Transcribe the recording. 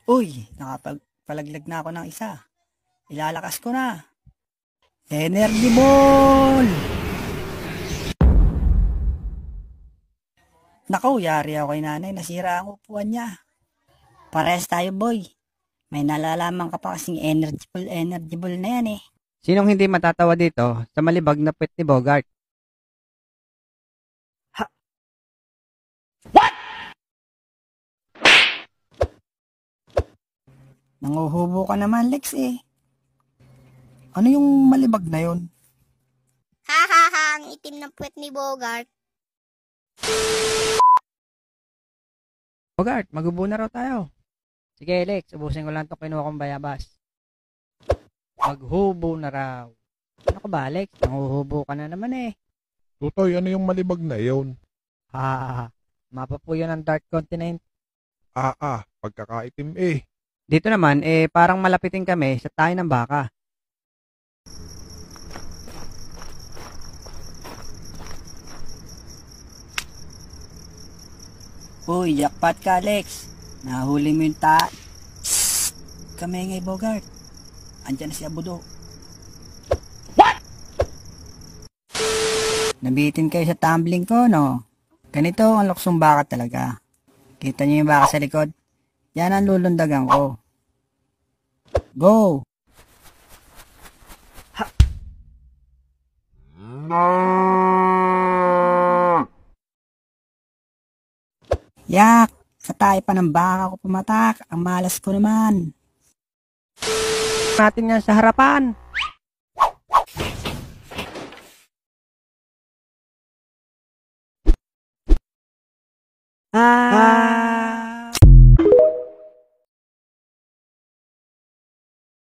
Uy, nakapagpalaglag na ako ng isa. Ilalakas ko na. Energy ball! Naku, yari ako kay nanay. Nasira ang upuan niya. Parehas tayo, boy. May nalalaman ka pa kasing energy ball na yan eh. Sinong hindi matatawa dito sa malibag na puwet ni Bogart? Nanguhubo ka naman, Lex eh. Ano yung malibag na yon? Ha ha ha, ang itim ng puwet ni Bogart. Bogart, magubo na raw tayo. Sige, Lex, ubusin ko lang itong kinuha kong bayabas. Maghubo na raw. Ano ka ba, Lex? Nanguhubo ka na naman eh. Tutoy, ano yung malibag na yun? Ha, mapa po yun ang Dark Continent. Pagkakaitim eh. Dito naman, parang malapitin kami sa tayo ng baka. Uy, jackpot ka, Lex. Nahuli mo yung Shhh! Kami ngay, Bogart. Andyan na si Abudo. What? Nabitin kayo sa tumbling ko, no? Ganito ang luksong baka talaga. Kita niyo yung baka sa likod? Yan ang lulundagan ko. Go! Yak! Sa tayo pa ng baka ko pumatak. Ang malas ko naman. Natin yan sa harapan. Ah!